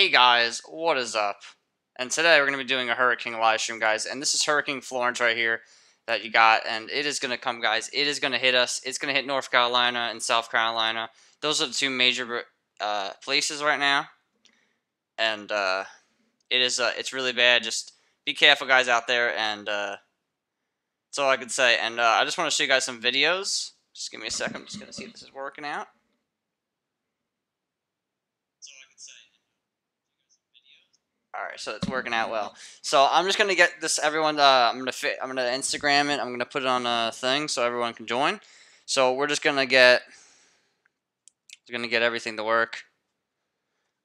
Hey guys, what is up? And today we're going to be doing a hurricane live stream, guys. And this is Hurricane Florence right here that you got. And it is going to come, guys. It is going to hit us. It's going to hit North Carolina and South Carolina. Those are the two major places right now. And it's really bad. Just be careful, guys, out there. And that's all I can say. And I just want to show you guys some videos. Just give me a second. I'm just going to see if this is working out. Alright, so it's working out well. So I'm just gonna get this everyone I'm gonna Instagram it, I'm gonna put it on a thing so everyone can join. So we're just gonna get everything to work.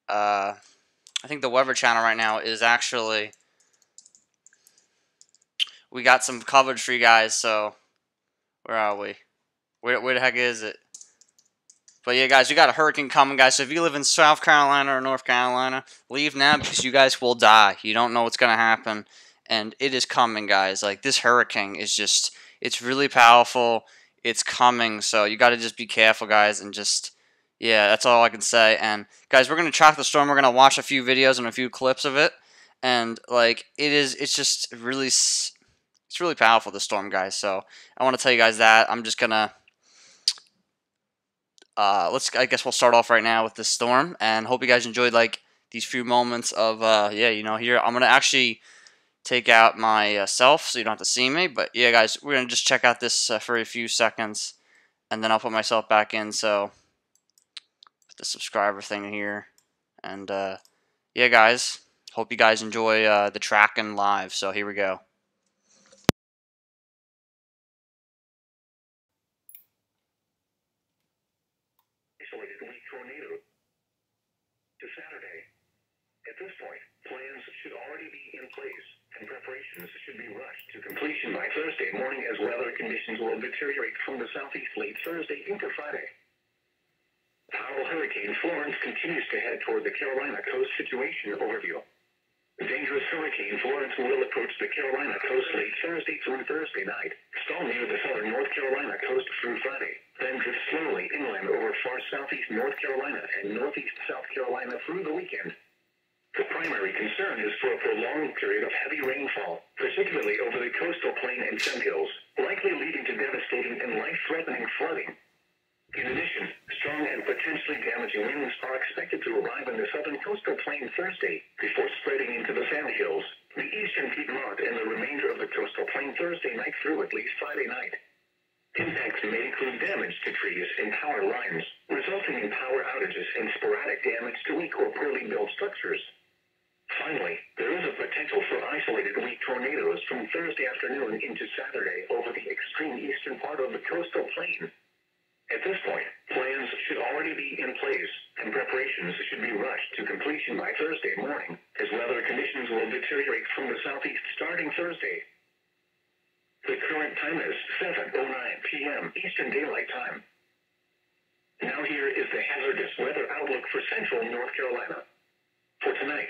I think the Weather Channel right now is actually, we got some coverage for you guys, so where are we? Where the heck is it? But yeah, guys, we got a hurricane coming, guys. So if you live in South Carolina or North Carolina, leave now because you guys will die. You don't know what's going to happen. And it is coming, guys. Like, this hurricane is just, it's really powerful. It's coming. So you got to just be careful, guys. And just, yeah, that's all I can say. And, guys, we're going to track the storm. We're going to watch a few videos and a few clips of it. And, like, it's just really, it's really powerful, the storm, guys. So I want to tell you guys that. I'm just going to. I guess we'll start off right now with this storm, and hope you guys enjoyed like these few moments of yeah, you know, here I'm gonna actually take out my self so you don't have to see me. But yeah, guys, we're gonna just check out this for a few seconds, and then I'll put myself back in. So put the subscriber thing here, and yeah, guys, hope you guys enjoy the tracking live. So here we go. Isolated weak tornado to Saturday. At this point, plans should already be in place, and preparations should be rushed to completion by Thursday morning as weather conditions will deteriorate from the southeast late Thursday into Friday. Powerful Hurricane Florence continues to head toward the Carolina coast. Situation overview. The dangerous Hurricane Florence will approach the Carolina coast late Thursday through Thursday night, stall near the southern North Carolina coast through Friday, then drift slowly inland over far southeast North Carolina and northeast South Carolina through the weekend. The primary concern is for a prolonged period of heavy rainfall, particularly over the coastal plain and sandhills, likely leading to devastating and life-threatening flooding. In addition, strong and potentially damaging winds are expected to arrive in the southern coastal plain Thursday before spreading into the sandhills, the eastern Piedmont, and the remainder of the coastal plain Thursday night through at least Friday night. Impacts may include damage to trees and power lines, resulting in power outages and sporadic damage to weak or poorly built structures. Finally, there is a potential for isolated weak tornadoes from Thursday afternoon into Saturday over the extreme eastern part of the coastal plain. At this point, plans should already be in place, and preparations should be rushed to completion by Thursday morning, as weather conditions will deteriorate from the southeast starting Thursday. The current time is 7:09 p.m. Eastern Daylight Time. Now here is the hazardous weather outlook for central North Carolina. For tonight,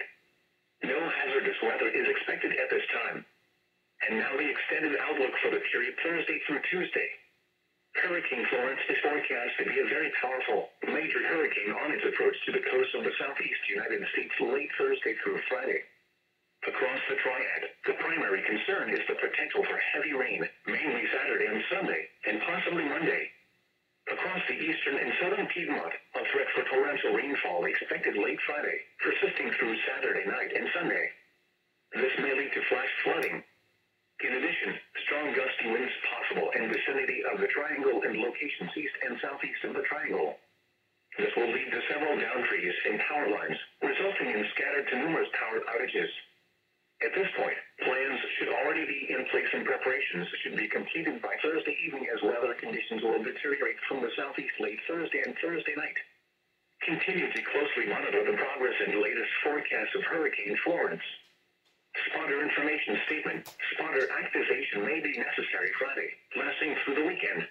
no hazardous weather is expected at this time. And now the extended outlook for the period Thursday through Tuesday. Hurricane Florence is forecast to be a very powerful, major hurricane on its approach to the coast of the southeast United States late Thursday through Friday. Across the triad, the primary concern is the potential for heavy rain, mainly Saturday and Sunday, and possibly Monday. Across the eastern and southern Piedmont, a threat for torrential rainfall expected late Friday, persisting through Saturday night and Sunday. This may lead to flash flooding. In addition, strong gusty winds possible in vicinity of the triangle and locations east and southeast of the triangle. This will lead to several downed trees and power lines, resulting in scattered to numerous power outages. At this point, plans should already be in place and preparations should be completed by Thursday evening as weather conditions will deteriorate from the southeast late Thursday and Thursday night. Continue to closely monitor the progress and latest forecasts of Hurricane Florence. Spotter information statement. Spotter activation may be necessary Friday, lasting through the weekend.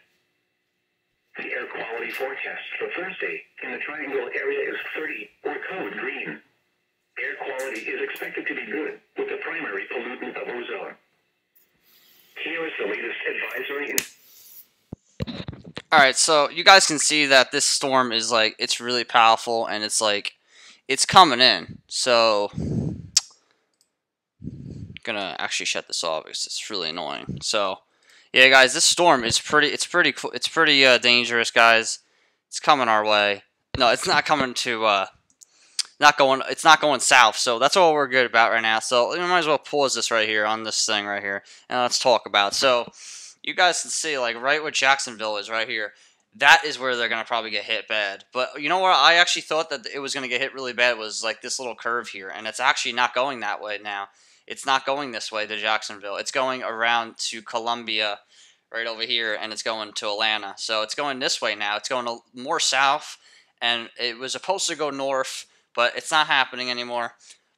The air quality forecast for Thursday in the triangle area is 30, or code green. Air quality is expected to be good, with the primary pollutant of ozone. Here is the latest advisory. Alright, so you guys can see that this storm is like, it's really powerful, and it's like, it's coming in. So gonna actually shut this off because it's really annoying. So yeah, guys, this storm is pretty. It's pretty dangerous, guys. It's coming our way. No, it's not coming to. Not going. It's not going south. So that's all we're good about right now. So we might as well pause this right here on this thing right here, and let's talk about. So you guys can see like right where Jacksonville is right here. That is where they're gonna probably get hit bad. But you know what? I actually thought that it was gonna get hit really bad was like this little curve here, and it's actually not going that way now. It's not going this way to Jacksonville. It's going around to Columbia, right over here, and it's going to Atlanta. So it's going this way now. It's going more south, and it was supposed to go north, but it's not happening anymore.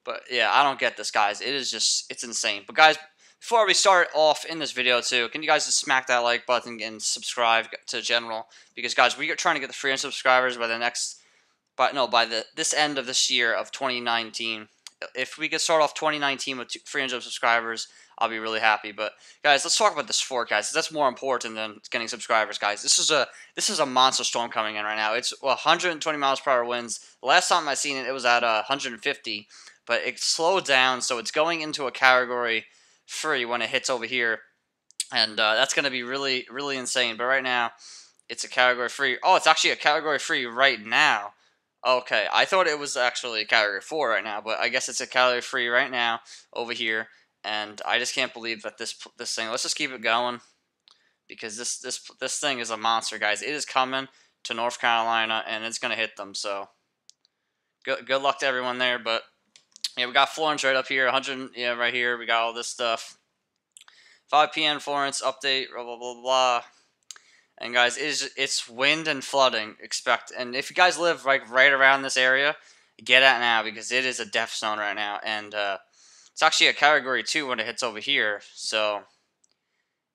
But yeah, I don't get this, guys. It is just, it's insane. But guys, before we start off in this video too, can you guys just smack that like button and subscribe to general? Because guys, we are trying to get the 300 subscribers by the next, this end of this year of 2019. If we could start off 2019 with 300 subscribers, I'll be really happy. But guys, let's talk about this fort, guys. That's more important than getting subscribers, guys. This is a monster storm coming in right now. It's 120 miles per hour winds. The last time I seen it, it was at 150, but it slowed down, so it's going into a category 3 when it hits over here, and that's going to be really, really insane. But right now, it's a category 3. Oh, it's actually a category 3 right now. Okay, I thought it was actually a category 4 right now, but I guess it's a category 3 right now over here. And I just can't believe that this thing. Let's just keep it going because this thing is a monster, guys. It is coming to North Carolina and it's gonna hit them. So good luck to everyone there. But yeah, we got Florence right up here, 100. Yeah, right here. We got all this stuff. 5 p.m. Florence update. Blah blah blah blah. And guys, it's wind and flooding. And if you guys live like right around this area, get out now because it is a death zone right now. And it's actually a category 2 when it hits over here. So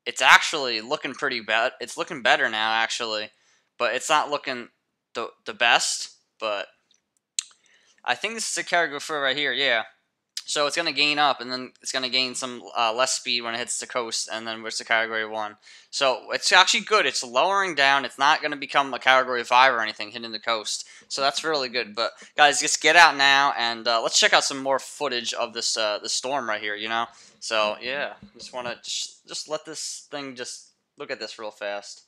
it's actually looking pretty bad. It's looking better now, actually. But it's not looking the best. But I think this is a category 4 right here, yeah. So it's going to gain up, and then it's going to gain some less speed when it hits the coast, and then it's a category 1. So it's actually good. It's lowering down. It's not going to become a category 5 or anything hitting the coast. So that's really good. But guys, just get out now, and let's check out some more footage of this the storm right here. You know. So yeah, just want to just let this thing just look at this real fast.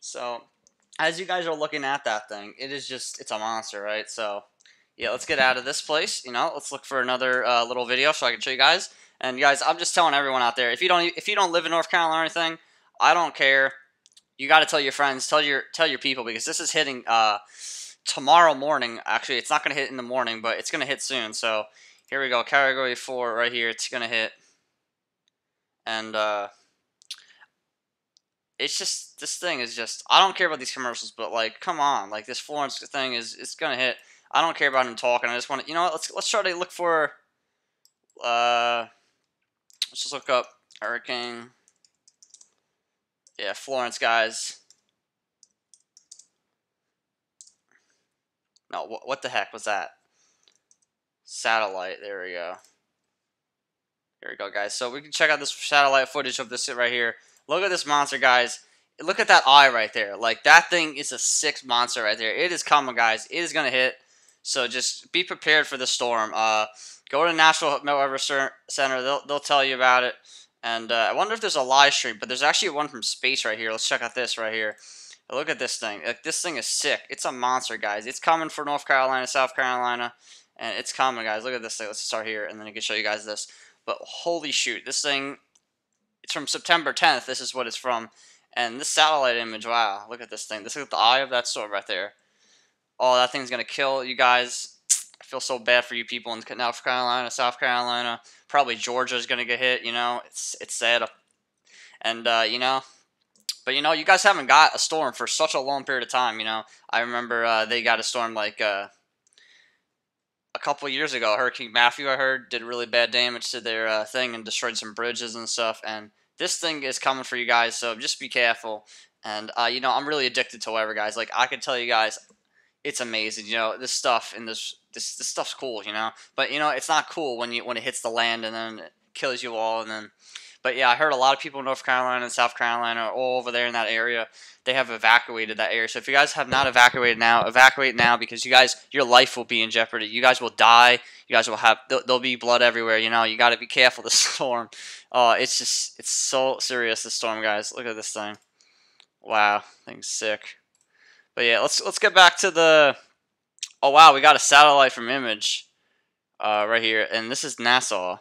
So, as you guys are looking at that thing, it's a monster, right? So, yeah, let's get out of this place, let's look for another little video so I can show you guys. And guys, I'm just telling everyone out there, if you don't live in North Carolina or anything, I don't care. You got to tell your friends, tell your people, because this is hitting tomorrow morning. Actually, it's not going to hit in the morning, but it's going to hit soon. So, here we go, category 4 right here. It's going to hit. And it's just, this thing is just, I don't care about these commercials, but like, come on, like this Florence thing it's gonna hit. I don't care about him talking. I just want to, let's try to look for, let's just look up hurricane. Yeah, Florence, guys. No, what the heck was that? Satellite. There we go. Here we go, guys. So we can check out this satellite footage of this right here. Look at this monster, guys. Look at that eye right there. Like, that thing is a sick monster right there. It is coming, guys. It is going to hit. So just be prepared for the storm. Go to National Weather Center. They'll tell you about it. And I wonder if there's a live stream. But there's actually one from space right here. Let's check out this right here. Look at this thing. Like, this thing is sick. It's a monster, guys. It's coming for North Carolina, South Carolina. And it's coming, guys. Look at this thing. Let's start here. And then I can show you guys this. But holy shoot. This thing, it's from September 10th. This is what it's from. And this satellite image, wow, look at this thing. This is the eye of that storm right there. Oh, that thing's going to kill you guys. I feel so bad for you people in North Carolina, South Carolina. Probably Georgia's going to get hit, It's sad. And, but, you guys haven't got a storm for such a long period of time, I remember they got a storm like a couple of years ago. Hurricane Matthew, I heard, did really bad damage to their thing and destroyed some bridges and stuff. And this thing is coming for you guys, so just be careful. And, I'm really addicted to weather, guys. Like, I can tell you guys, it's amazing. This stuff and this stuff's cool, But, it's not cool when it hits the land and then it kills you all. But yeah, I heard a lot of people in North Carolina and South Carolina, all over there in that area, they have evacuated that area. So if you guys have not evacuated now, evacuate now, because you guys, your life will be in jeopardy. You guys will die. You guys will have, there'll be blood everywhere. You know, you got to be careful. The storm. It's just, it's so serious. The storm, guys. Look at this thing. Wow, thing's sick. But yeah, let's get back to the. Oh wow, we got a satellite from Image, right here, and this is Nassau.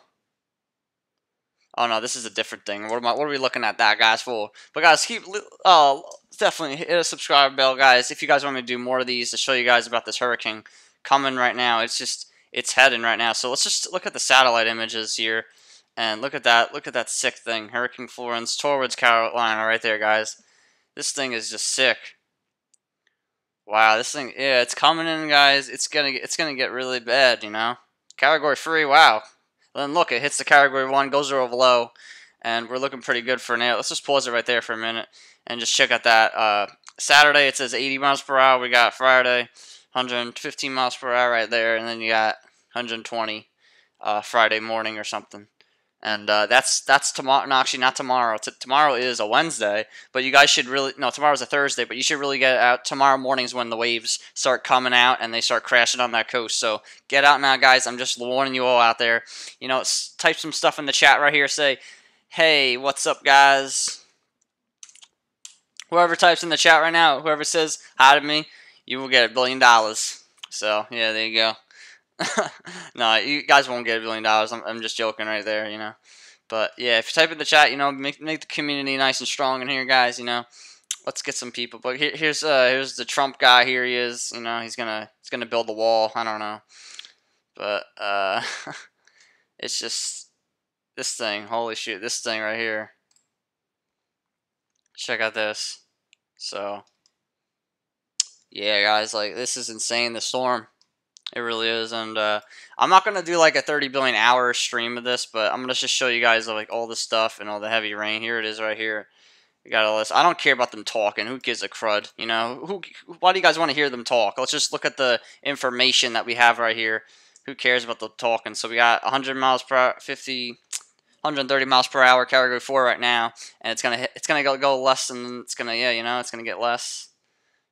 Oh no, this is a different thing. What are we looking at that, guys, for? But guys, definitely hit a subscribe bell, guys, if you guys want me to do more of these to show you guys about this hurricane coming right now. It's heading right now. So let's just look at the satellite images here, and look at that sick thing, Hurricane Florence towards Carolina, right there, guys. This thing is just sick. Wow, this thing, yeah, it's coming in, guys. It's gonna get really bad, you know. Category 3, wow. Then look, it hits the Category 1, goes over low, and we're looking pretty good for now. Let's just pause it right there for a minute and just check out that. Saturday, it says 80 miles per hour. We got Friday, 115 miles per hour right there, and then you got 120 Friday morning or something. And that's tomorrow. No, actually, not tomorrow. Tomorrow is a Wednesday, but you guys should really. No, tomorrow's a Thursday, but you should really get out. Tomorrow morning's when the waves start coming out and they start crashing on that coast. So get out now, guys. I'm just warning you all out there. You know, type some stuff in the chat right here. Say, hey, what's up, guys? Whoever types in the chat right now, whoever says hi to me, you will get $1 billion. So yeah, there you go. No, you guys won't get $1 billion. I'm just joking right there, you know. But yeah, if you type in the chat, you know, make the community nice and strong in here, guys. You know, let's get some people. But here's the Trump guy. Here he is. You know, he's gonna build the wall. I don't know, but it's just this thing. Holy shit, this thing right here. Check out this. So yeah, guys, like this is insane. The storm. It really is, and I'm not gonna do like a 30 billion hour stream of this, but I'm gonna just show you guys like all the stuff and all the heavy rain. Here it is, right here. We got all this. I don't care about them talking. Who gives a crud? You know, why do you guys want to hear them talk? Let's just look at the information that we have right here. Who cares about the talking? So we got 100 miles per hour, 50, 130 miles per hour, Category 4 right now, and it's gonna go less than it's gonna you know, it's gonna get less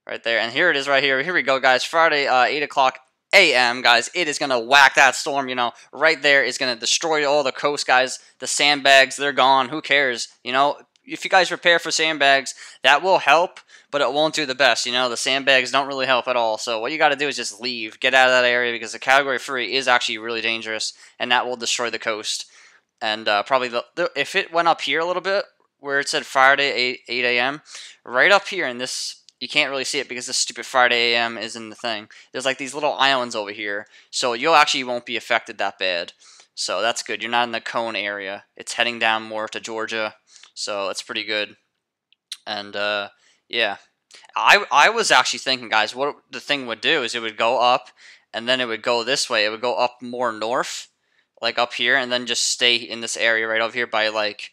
right there. And here it is right here. Here we go, guys. Friday, 8 o'clock a.m., guys. It is going to whack that storm, you know, right there. It's going to destroy all the coast, guys. The sandbags, they're gone. Who cares? You know, if you guys prepare for sandbags, that will help, but it won't do the best. You know, the sandbags don't really help at all. So what you got to do is just leave. Get out of that area, because the Category 3 is actually really dangerous, and that will destroy the coast. And probably, if it went up here a little bit, where it said Friday, 8 a.m., right up here in this... You can't really see it because this stupid Friday AM is in the thing. There's like these little islands over here. So you actually won't be affected that bad. So that's good. You're not in the cone area. It's heading down more to Georgia. So that's pretty good. And yeah. I was actually thinking, guys, what the thing would do is it would go up and then it would go this way. It would go up more north, like up here, and then just stay in this area right over here by like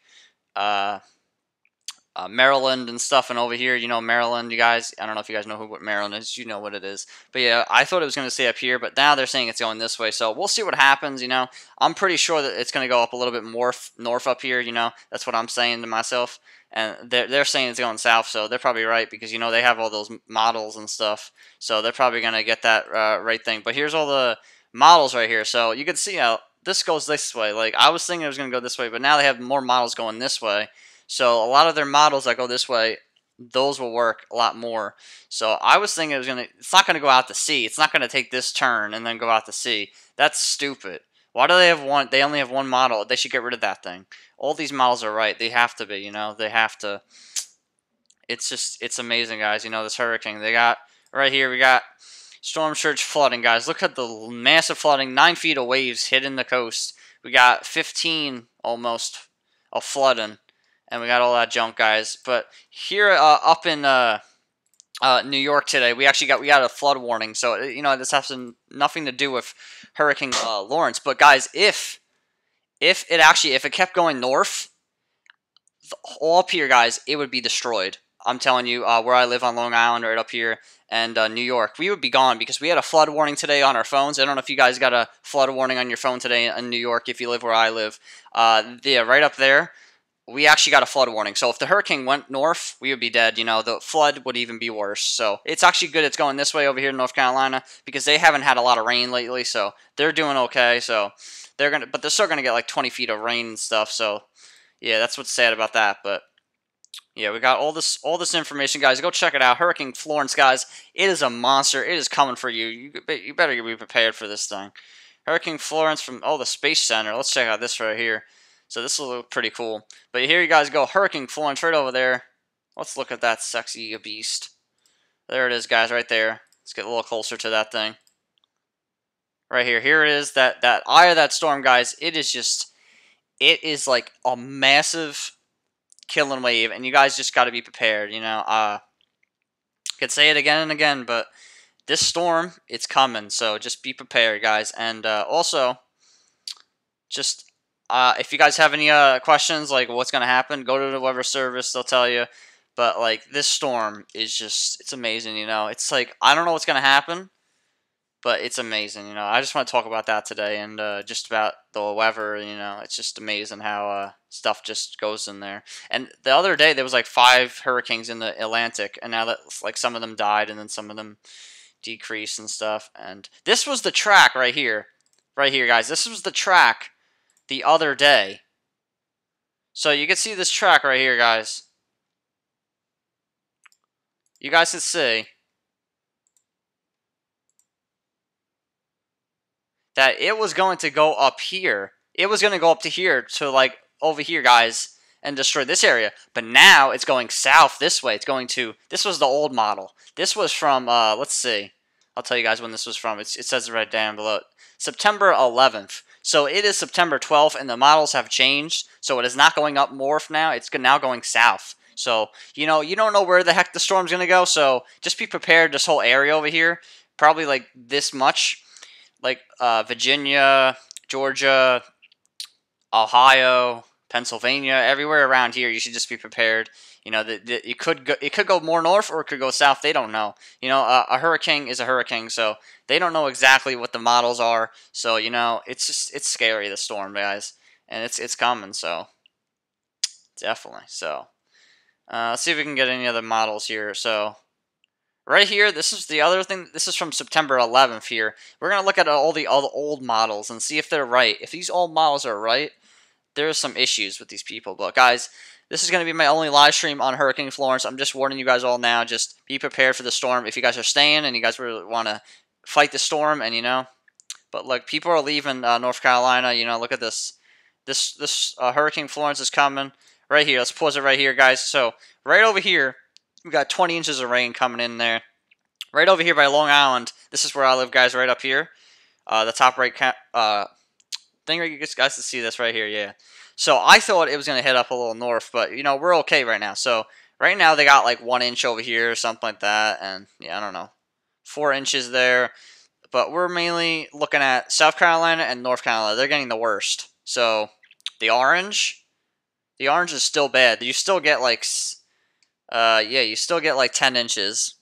Maryland and stuff, and over here, you know, Maryland, you guys, I don't know if you guys know what Maryland is, you know what it is, but yeah, I thought it was going to stay up here, but now they're saying it's going this way, so we'll see what happens, you know. I'm pretty sure that it's going to go up a little bit more north up here, you know, that's what I'm saying to myself, and they're saying it's going south, so they're probably right, because, you know, they have all those models and stuff, so they're probably going to get that right thing. But here's all the models right here, so you can see how this goes this way. Like, I was thinking it was going to go this way, but now they have more models going this way. So a lot of their models that go this way, those will work a lot more. So I was thinking it's not going to go out to sea. It's not going to take this turn and then go out to sea. That's stupid. Why do they have one? They only have one model. They should get rid of that thing. All these models are right. They have to be, you know. They have to. It's amazing, guys. You know, this hurricane. They got, right here, we got storm surge flooding, guys. Look at the massive flooding. 9 feet of waves hitting the coast. We got 15 almost of flooding. And we got all that junk, guys. But here up in New York today, we got a flood warning. So, you know, this has nothing to do with Hurricane Lawrence. But guys, if it kept going north, all up here, guys, it would be destroyed. I'm telling you, where I live on Long Island, right up here, and New York, we would be gone, because we had a flood warning today on our phones. I don't know if you guys got a flood warning on your phone today in New York if you live where I live. Yeah, right up there. we actually got a flood warning. So if the hurricane went north, we would be dead. You know, the flood would even be worse. So it's actually good it's going this way over here in North Carolina because they haven't had a lot of rain lately. So they're doing okay. So but they're still gonna get like 20 feet of rain and stuff. So yeah, that's what's sad about that. But yeah, we got all this information, guys. Go check it out. Hurricane Florence, guys. It is a monster. It is coming for you. You better be prepared for this thing. Hurricane Florence from the Space Center. Let's check out this right here. So this will look pretty cool. But here you guys go. Hurricane Florence right over there. Let's look at that sexy beast. There it is, guys, right there. Let's get a little closer to that thing. Right here. Here it is. That eye of that storm, guys. It is like a massive killing wave, and you guys just got to be prepared. You know, could say it again and again, but this storm, it's coming. So just be prepared, guys. And also, just if you guys have any questions, like what's gonna happen, go to the weather service. They'll tell you. But like this storm is it's amazing. You know, it's like I don't know what's gonna happen, but it's amazing. You know, I just want to talk about that today and just about the weather. You know, it's just amazing how stuff just goes in there. And the other day there was like 5 hurricanes in the Atlantic, and now that like some of them died and then some of them decreased and stuff. And this was the track right here, guys. This was the track the other day. So you can see this track right here, guys. You guys can see that it was going to go up here. It was going to go up to here to like over here, guys, and destroy this area. But now it's going south this way. It's going to, this was the old model. This was from, let's see. I'll tell you guys when this was from. It says it right down below. September 11th. So it is September 12th, and the models have changed. So it is not going up north now. It's now going south. So, you know, you don't know where the heck the storm's going to go. So just be prepared. This whole area over here, probably like this much. Like Virginia, Georgia, Ohio, Pennsylvania, everywhere around here, you should just be prepared. You know, it could go more north or it could go south. They don't know. You know, a hurricane is a hurricane, so they don't know exactly what the models are. So you know, it's scary, the storm, guys, and it's coming. So definitely. So let's see if we can get any other models here. So right here, this is the other thing. This is from September 11th here. We're going to look at all the old models and see if they're right. If these old models are right, there's some issues with these people. But guys, this is going to be my only live stream on Hurricane Florence. I'm just warning you guys all now. Just be prepared for the storm. If you guys are staying and you guys really want to fight the storm, and you know. But look, people are leaving North Carolina. You know, look at this. This Hurricane Florence is coming right here. Let's pause it right here, guys. So right over here, we got 20 inches of rain coming in there. Right over here by Long Island, this is where I live, guys, right up here. The top right thing where you guys can see this right here, yeah. So I thought it was going to head up a little north, but, you know, we're okay right now. So right now they got like 1 inch over here or something like that, and, yeah, I don't know, 4 inches there. But we're mainly looking at South Carolina and North Carolina. They're getting the worst. So the orange is still bad. You still get like... you still get like 10 inches.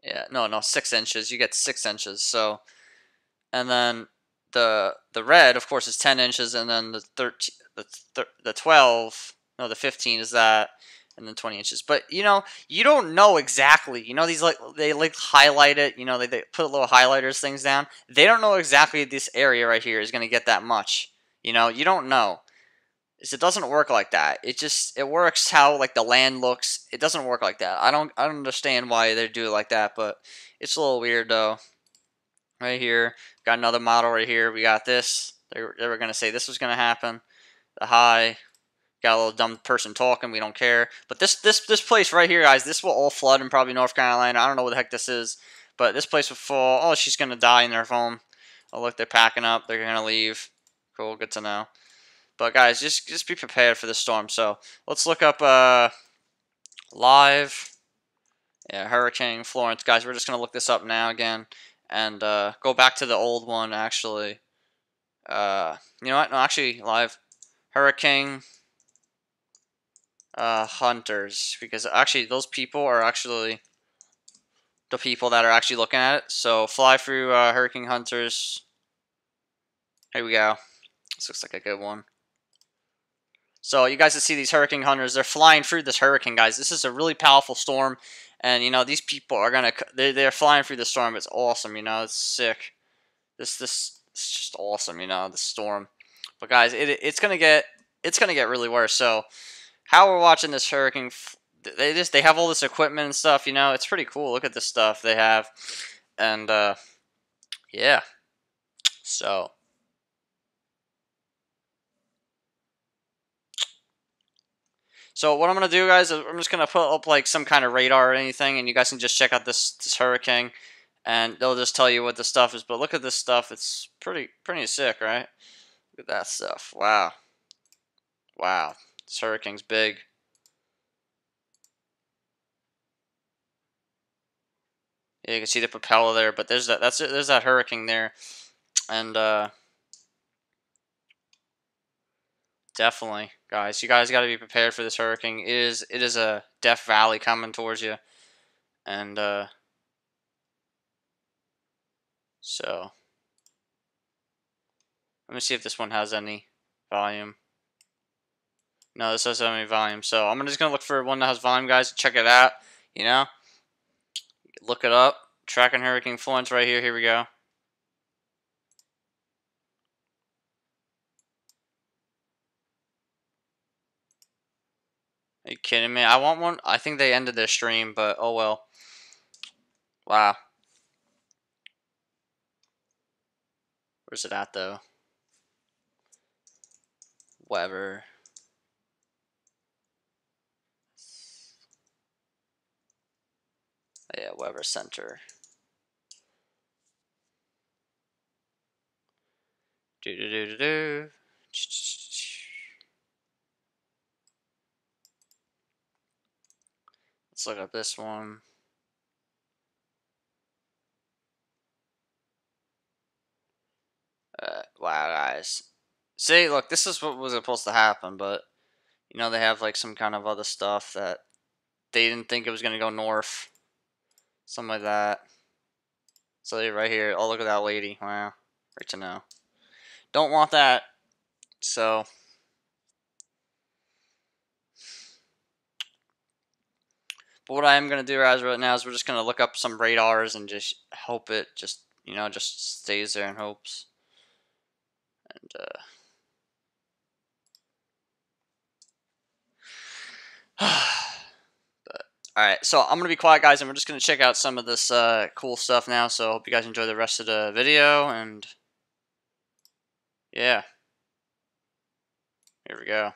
Yeah, no, 6 inches. You get 6 inches. So, and then the red, of course, is 10 inches, and then the 12, no, the 15 is that, and then 20 inches. But you know, you don't know exactly. You know, these they highlight it. You know, they put little highlighters things down. They don't know exactly this area right here is going to get that much. You know, you don't know. It doesn't work like that. It works how like the land looks. It doesn't work like that. I don't understand why they do it like that, but it's a little weird though. Right here, got another model right here. We got this. They were gonna say this was gonna happen. The high, got a little dumb person talking. We don't care. But this place right here, guys, this will all flood in probably North Carolina. I don't know what the heck this is, but this place will fall. Oh, she's gonna die in their home. Oh look, they're packing up. They're gonna leave. Cool, good to know. But guys, just be prepared for the storm. So let's look up live. Yeah, Hurricane Florence. Guys, we're just gonna look this up now again, and go back to the old one actually. You know what? No, actually, live Hurricane Hunters, because actually those people are actually the people that are actually looking at it. So fly through Hurricane Hunters. Here we go. This looks like a good one. So you guys can see these hurricane hunters. They're flying through this hurricane, guys. This is a really powerful storm, and you know these people are gonna. They're flying through the storm. It's awesome. You know, it's sick. This it's just awesome. You know, the storm. But guys, it's gonna get really worse. So how we're watching this hurricane, they have all this equipment and stuff. You know, it's pretty cool. Look at this stuff they have, and yeah. So. So what I'm gonna do, guys, is I'm just gonna put up like some kind of radar or anything, and you guys can just check out this hurricane, and they'll just tell you what the stuff is. But look at this stuff; it's pretty sick, right? Look at that stuff. Wow, wow, this hurricane's big. Yeah, you can see the propeller there, but there's there's that hurricane there, and definitely, guys, you guys got to be prepared for this hurricane. It is a Death Valley coming towards you, and so let me see if this one has any volume. No, this doesn't have any volume, so I'm just gonna look for one that has volume, guys. Check it out. You know, look it up. Tracking Hurricane Florence right here. Here we go. Are you kidding me? I want one. I think they ended their stream, but oh well. Wow. Where's it at though? Whatever. Yeah, Weber Center. Do do do do do. Let's look up this one. Wow, guys. See, look, this is what was supposed to happen, but you know they have like some kind of other stuff that they didn't think it was gonna go north, something like that. So right here, oh look at that lady. Wow, great to know. Don't want that. So, but what I am gonna do as right now is we're just gonna look up some radars and just hope it just just stays there and hopes. And alright, so I'm gonna be quiet, guys, and we're just gonna check out some of this cool stuff now. So hope you guys enjoy the rest of the video, and yeah, here we go.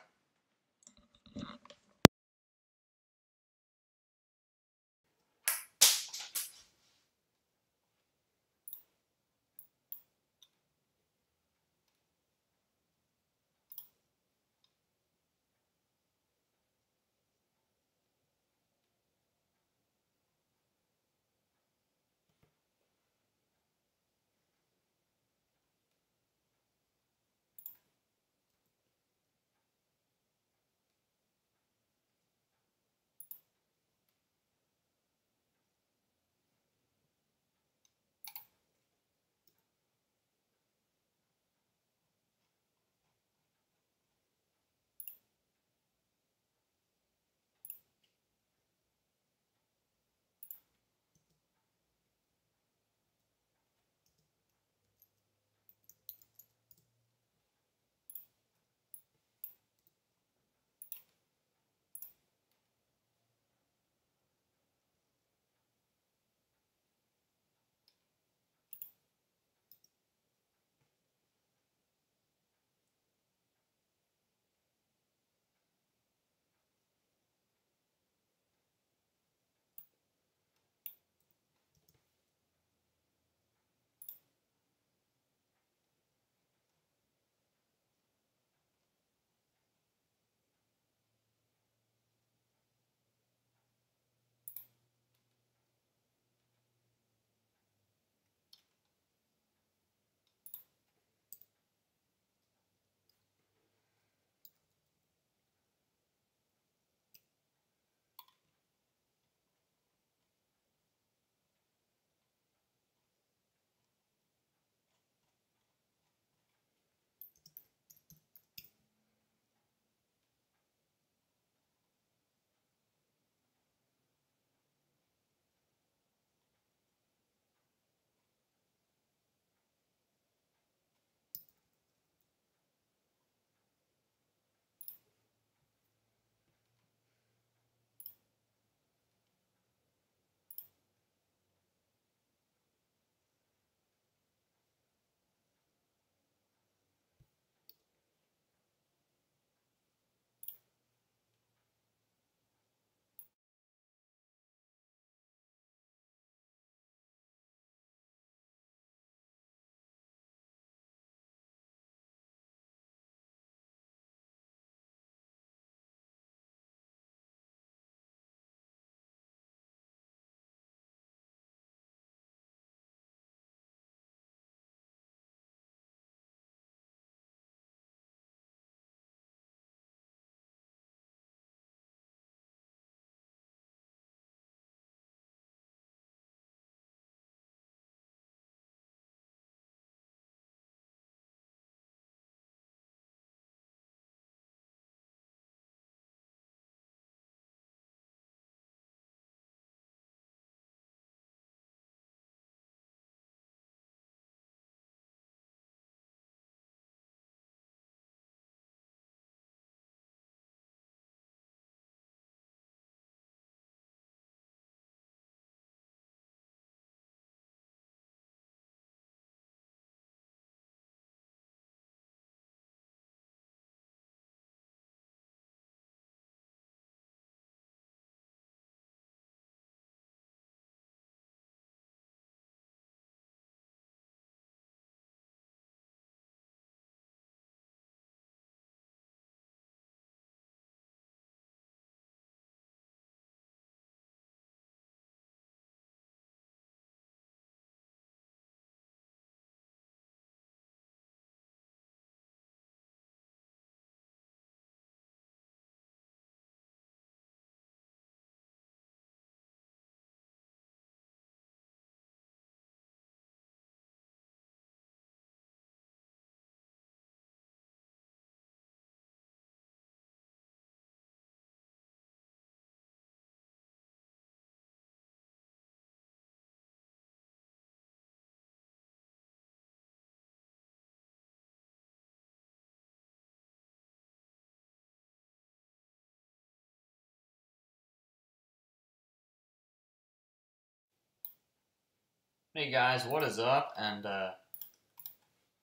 Hey guys, what is up? And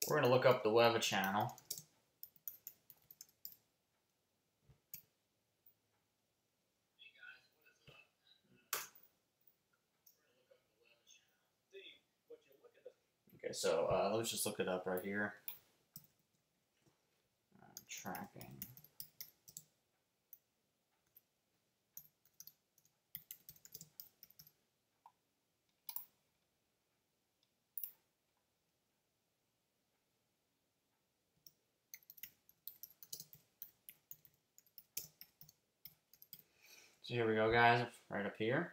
we're gonna look up the Weather Channel. Okay, so let's just look it up right here. Tracking. So here we go, guys, right up here.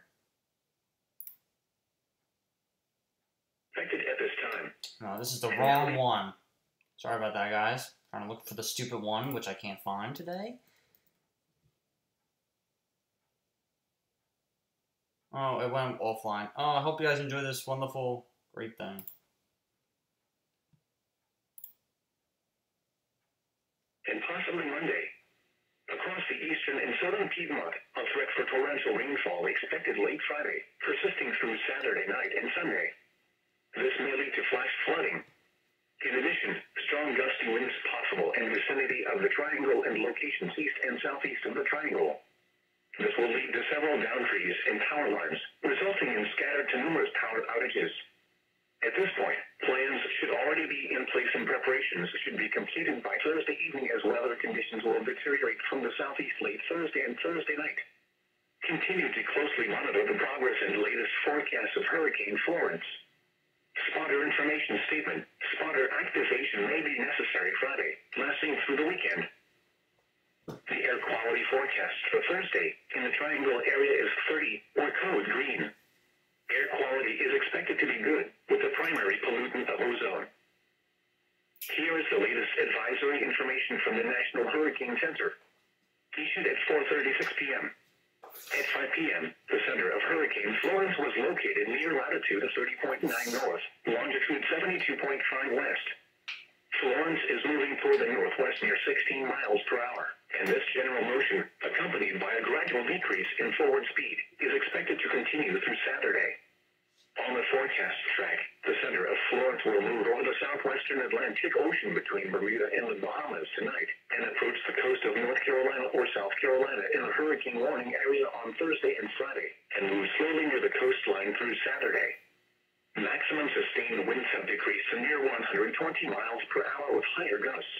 Expected at this time. No, this is the wrong one. Sorry about that, guys. Trying to look for the stupid one, which I can't find today. Oh, it went offline. Oh, I hope you guys enjoy this wonderful, great thing. And possibly Monday. Across the eastern and southern Piedmont, a threat for torrential rainfall expected late Friday, persisting through Saturday night and Sunday. This may lead to flash flooding. In addition, strong gusty winds possible in vicinity of the triangle and locations east and southeast of the triangle. This will lead to several down trees and power lines, resulting in scattered to numerous power outages. At this point, plans should already be in place and preparations should be completed by Thursday evening as weather conditions will deteriorate from the southeast late Thursday and Thursday night. Continue to closely monitor the progress and latest forecasts of Hurricane Florence. Spotter information statement. Spotter activation may be necessary Friday, lasting through the weekend. The air quality forecast for Thursday in the Triangle area is 30 or code green. Air quality is expected to be good, with the primary pollutant of ozone. Here is the latest advisory information from the National Hurricane Center. Issued at 4:36 p.m. At 5 p.m., the center of Hurricane Florence was located near latitude 30.9 north, longitude 72.5 west. Florence is moving toward the northwest near 16 miles per hour, and this general motion, accompanied by a gradual decrease in forward speed, is expected to continue through Saturday. On the forecast track, the center of Florence will move over the southwestern Atlantic Ocean between Bermuda and the Bahamas tonight, and approach the coast of North Carolina or South Carolina in a hurricane warning area on Thursday and Friday, and move slowly near the coastline through Saturday. Maximum sustained winds have decreased to near 120 miles per hour with higher gusts.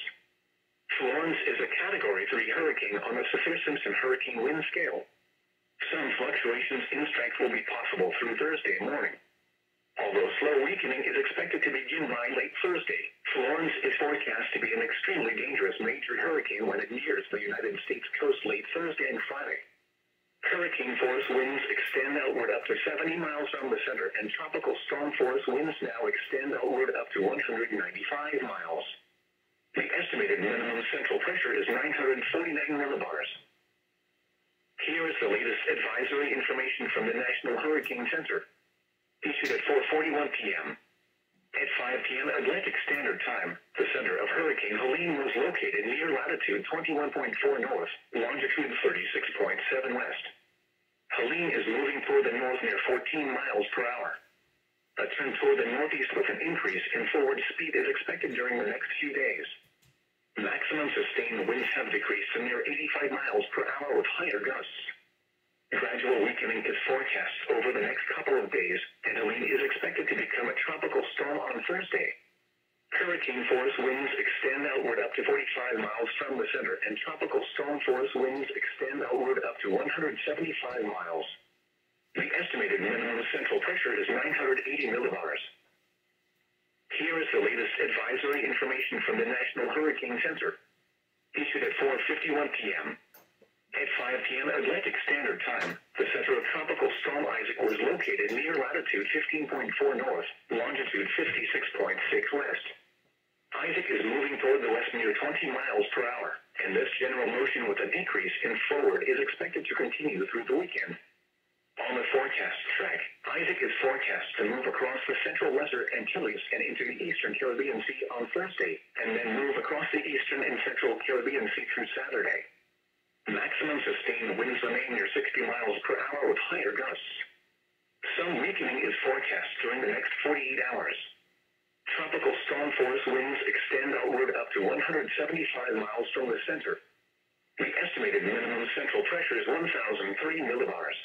Florence is a Category 3 hurricane on the Saffir-Simpson hurricane wind scale. Some fluctuations in strength will be possible through Thursday morning. Although slow weakening is expected to begin by late Thursday, Florence is forecast to be an extremely dangerous major hurricane when it nears the United States coast late Thursday and Friday. Hurricane force winds extend outward up to 70 miles from the center, and tropical storm force winds now extend outward up to 195 miles. The estimated minimum central pressure is 949 millibars. Here is the latest advisory information from the National Hurricane Center. Issued at 4:41 p.m. At 5 p.m. Atlantic Standard Time, the center of Hurricane Helene was located near latitude 21.4 north, longitude 36.7 west. Helene is moving toward the north near 14 miles per hour. A trend toward the northeast with an increase in forward speed is expected during the next few days. Maximum sustained winds have decreased to near 85 miles per hour with higher gusts. Gradual weakening is forecast over the next couple of days, and Helene is expected to become a tropical storm on Thursday. Hurricane force winds extend outward up to 45 miles from the center, and tropical storm force winds extend outward up to 175 miles. The estimated minimum central pressure is 980 millibars. Here is the latest advisory information from the National Hurricane Center. Issued at 4:51 p.m. At 5 p.m. Atlantic Standard Time, the center of Tropical Storm Isaac was located near latitude 15.4 north, longitude 56.6 west. Isaac is moving toward the west near 20 miles per hour, and this general motion with a decrease in forward is expected to continue through the weekend. On the forecast track, Isaac is forecast to move across the central Lesser Antilles and into the eastern Caribbean Sea on Thursday, and then move across the eastern and central Caribbean Sea through Saturday. Maximum sustained winds remain near 60 miles per hour with higher gusts. Some weakening is forecast during the next 48 hours. Tropical storm force winds extend outward up to 175 miles from the center. The estimated minimum central pressure is 1,003 millibars.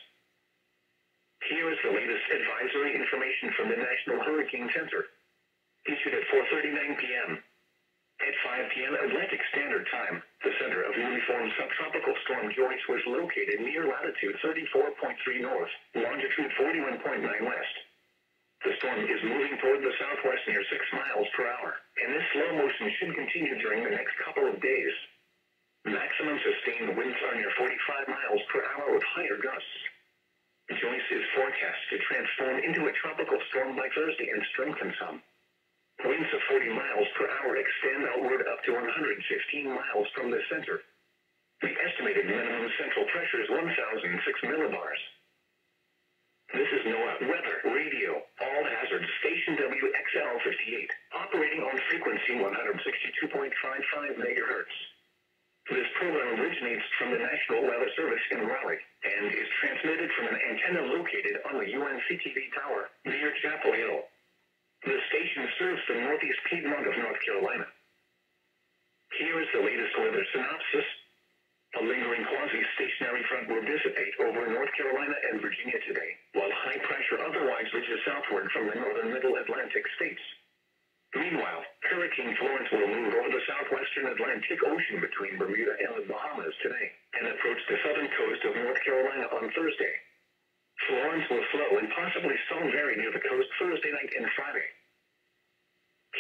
Here is the latest advisory information from the National Hurricane Center, issued at 4:39 p.m. At 5 p.m. Atlantic Standard Time, the center of newly formed subtropical storm Joyce was located near latitude 34.3 north, longitude 41.9 west. The storm is moving toward the southwest near 6 miles per hour, and this slow motion should continue during the next couple of days. Maximum sustained winds are near 45 miles per hour with higher gusts. Joyce is forecast to transform into a tropical storm by Thursday and strengthen some. Winds of 40 miles per hour extend outward up to 115 miles from the center. The estimated minimum central pressure is 1,006 millibars. This is NOAA Weather Radio, all hazards station WXL58, operating on frequency 162.55 megahertz. This program originates from the National Weather Service in Raleigh and is transmitted from an antenna located on the UNCTV tower near Chapel Hill. The station serves the northeast Piedmont of North Carolina. Here is the latest weather synopsis. A lingering quasi-stationary front will dissipate over North Carolina and Virginia today, while high pressure otherwise reaches southward from the northern middle Atlantic states. Meanwhile, Hurricane Florence will move over the southwestern Atlantic Ocean between Bermuda and the Bahamas today, and approach the southern coast of North Carolina on Thursday. Florence will flow and possibly storm very near the coast Thursday night and Friday.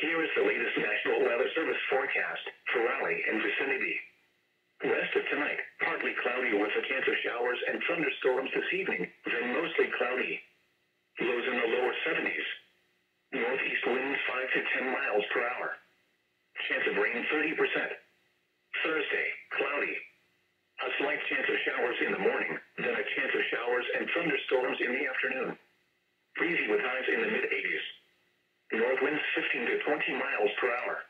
Here is the latest National Weather Service forecast for Raleigh and vicinity. West of tonight, partly cloudy with a chance of showers and thunderstorms this evening, then mostly cloudy. Lows in the lower 70s. Northeast winds 5 to 10 miles per hour. Chance of rain 30%. Thursday, cloudy. A slight chance of showers in the morning, then a chance of showers and thunderstorms in the afternoon. Breezy with highs in the mid-80s. North winds 15 to 20 miles per hour.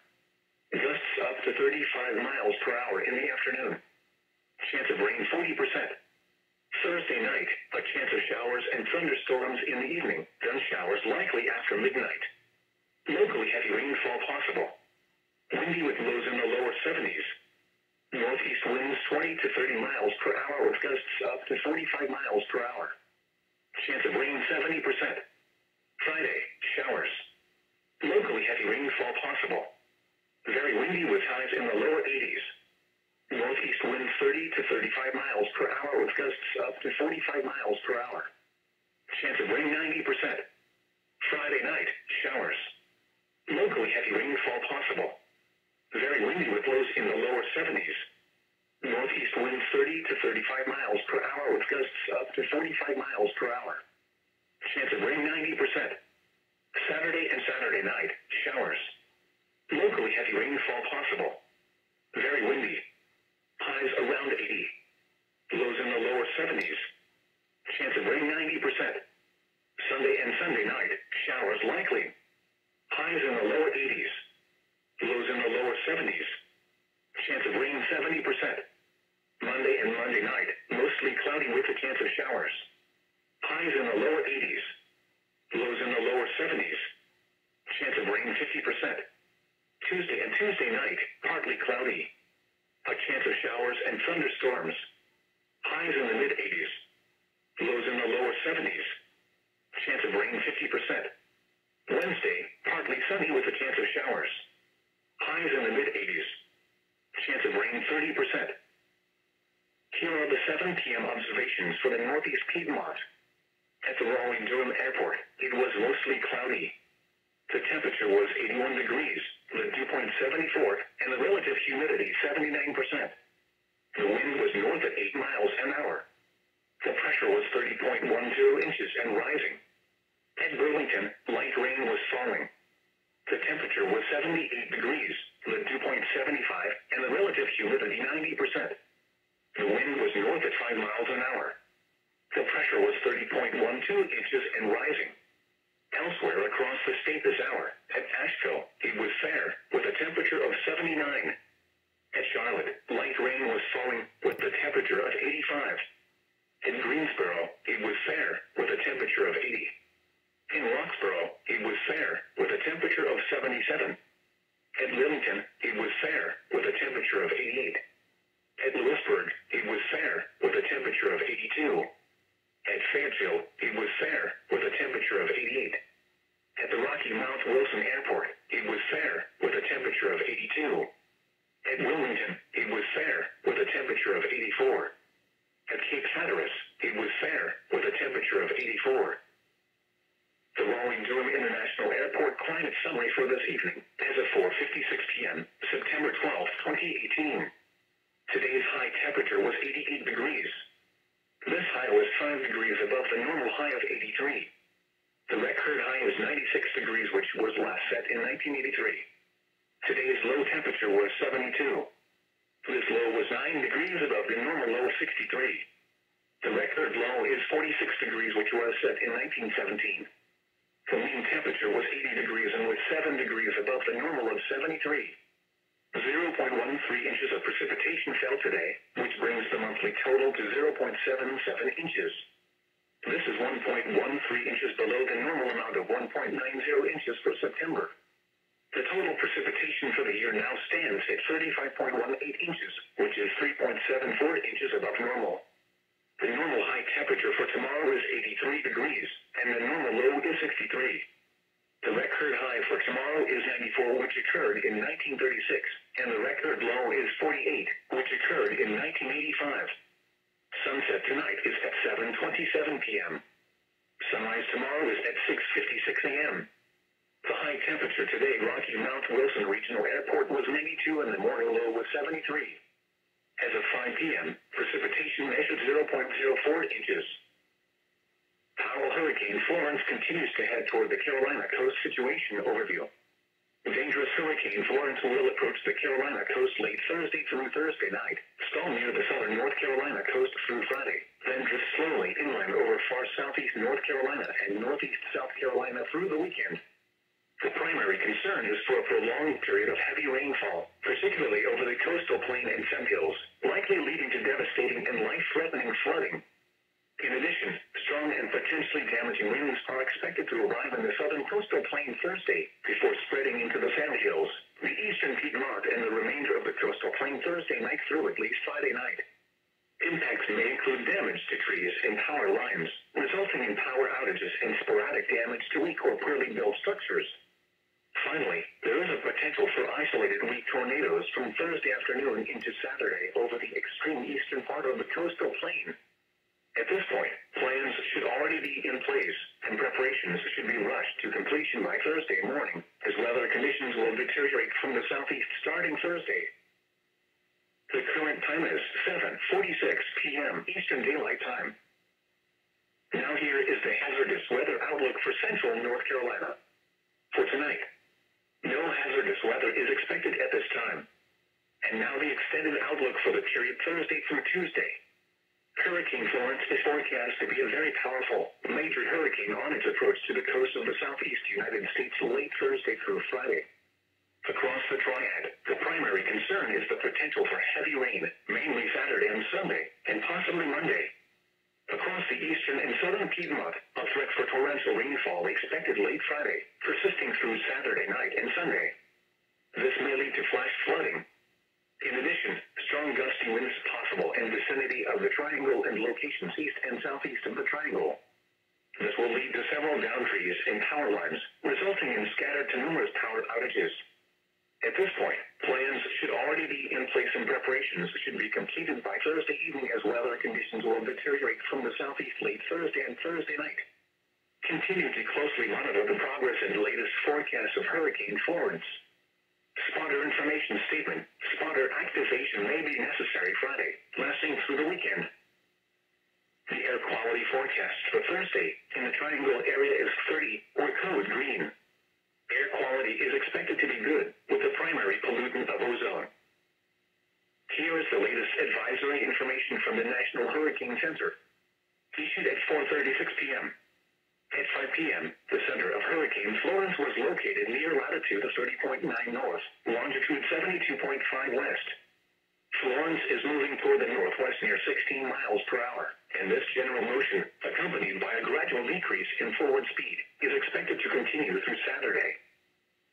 Gusts up to 35 miles per hour in the afternoon. Chance of rain 40%. Thursday night, a chance of showers and thunderstorms in the evening, then showers likely after midnight. Locally heavy rainfall possible. Windy with lows in the lower 70s. Northeast winds 20 to 30 miles per hour with gusts up to 45 miles per hour. Chance of rain 70%. Friday, showers. Locally heavy rainfall possible. Very windy with highs in the lower 80s. Northeast winds 30 to 35 miles per hour with gusts up to 45 miles per hour. Chance of rain 90%. Friday night, showers. Locally heavy rainfall possible. Very windy with lows in the lower 70s. Northeast winds 30 to 35 miles per hour with gusts up to 45 miles per hour. Chance of rain 90%. Saturday and Saturday night, showers. Locally heavy rainfall possible. Very windy. Highs around 80. Lows in the lower 70s. Chance of rain 90%. Sunday and Sunday night, showers likely. Highs in the lower 80s. Lows in the lower 70s. Chance of rain 70%. Monday and Monday night, mostly cloudy with a chance of showers. Highs in the lower 80s. Lows in the lower 70s. Chance of rain 50%. Tuesday and Tuesday night, partly cloudy. A chance of showers and thunderstorms. Highs in the mid-80s. Lows in the lower 70s. Chance of rain 50%. Wednesday, partly sunny with a chance of showers. Highs in the mid-80s. Chance of rain 30%. Here are the 7 p.m. observations for the northeast Piedmont. At the Raleigh-Durham Airport, it was mostly cloudy. The temperature was 81 degrees, the dew point 74, and the relative humidity 79%. The wind was north at 8 miles an hour. The pressure was 30.12 inches and rising. At Burlington, light rain was falling. The temperature was 78 degrees, the dew point 75, and the relative humidity 90%. The wind was north at 5 miles an hour. The pressure was 30.12 inches and rising. Elsewhere across the state this hour, at Asheville, it was fair, with a temperature of 79. At Charlotte, light rain was falling, with the temperature of 85. In Greensboro, it was fair, with a temperature of 80. In Roxborough, it was fair, with a temperature of 77. At Lillington, it was fair, with a temperature of 88. At Lewisburg, it was fair, with a temperature of 82. At Fayetteville, it was fair, with a temperature of 88. At the Rocky Mount Wilson Airport, it was fair, with a temperature of 82. At Wilmington, it was fair, with a temperature of 84. At Cape Hatteras, it was fair, with a temperature of 84. The Raleigh-Durham International Airport climate summary for this evening, as of 4:56 p.m., September 12, 2018. Today's high temperature was 88 degrees. This high was 5 degrees above the normal high of 83. The record high is 96 degrees, which was last set in 1983. Today's low temperature was 72. This low was 9 degrees above the normal low of 63. The record low is 46 degrees, which was set in 1917. The mean temperature was 80 degrees and was 7 degrees above the normal of 73. 0.13 inches of precipitation fell today, which brings the monthly total to 0.77 inches. This is 1.13 inches below the normal amount of 1.90 inches for September. The total precipitation for the year now stands at 35.18 inches, which is 3.74 inches above normal. The normal high temperature for tomorrow is 83 degrees, and the normal low is 63. The record high for tomorrow is 94, which occurred in 1936, and the record low is 48, which occurred in 1985. Sunset tonight is at 7:27 p.m. Sunrise tomorrow is at 6:56 a.m. The high temperature today at Rocky Mount Wilson Regional Airport was 92 and the morning low was 73. As of 5 p.m., precipitation measured 0.04 inches. Powerful Hurricane Florence continues to head toward the Carolina coast. Situation overview. Dangerous Hurricane Florence will approach the Carolina coast late Thursday through Thursday night, stall near the southern North Carolina coast through Friday, then drift slowly inland over far southeast North Carolina and northeast South Carolina through the weekend. The primary concern is for a prolonged period of heavy rainfall, particularly over the coastal plain and sandhills, likely leading to devastating and life-threatening flooding. In addition, strong and potentially damaging winds are expected to arrive in the southern coastal plain Thursday, before spreading into the sandhills, the eastern Piedmont, and the remainder of the coastal plain Thursday night through at least Friday night. Impacts may include damage to trees and power lines, resulting in power outages and sporadic damage to weak or poorly built structures. Finally, there is a potential for isolated weak tornadoes from Thursday afternoon into Saturday over the extreme eastern part of the coastal plain. At this point, plans should already be in place, and preparations should be rushed to completion by Thursday morning, as weather conditions will deteriorate from the southeast starting Thursday. The current time is 7:46 p.m. Eastern Daylight Time. Now here is the hazardous weather outlook for central North Carolina. For tonight, no hazardous weather is expected at this time. And now the extended outlook for the period Thursday through Tuesday. Hurricane Florence is forecast to be a very powerful, major hurricane on its approach to the coast of the southeast United States late Thursday through Friday. Across the triad, the primary concern is the potential for heavy rain, mainly Saturday and Sunday, and possibly Monday. Across the eastern and southern Piedmont, a threat for torrential rainfall expected late Friday, persisting through Saturday night and Sunday. This may lead to flash flooding. In addition, strong gusty winds possible in vicinity of the triangle and locations east and southeast of the triangle. This will lead to several downed trees and power lines, resulting in scattered to numerous power outages. At this point, plans should already be in place and preparations should be completed by Thursday evening, as weather conditions will deteriorate from the southeast late Thursday and Thursday night. Continue to closely monitor the progress and latest forecasts of Hurricane Florence. Spotter information statement. Spotter activation may be necessary Friday, lasting through the weekend. The air quality forecast for Thursday in the triangle area is 30, or code green. Air quality is expected to be good, with the primary pollutant of ozone. Here is the latest advisory information from the National Hurricane Center, issued at 4:36 p.m. At 5 p.m., the center of Hurricane Florence was located near latitude of 30.9 north, longitude 72.5 west. Florence is moving toward the northwest near 16 miles per hour, and this general motion, accompanied by a gradual decrease in forward speed, is expected to continue through Saturday.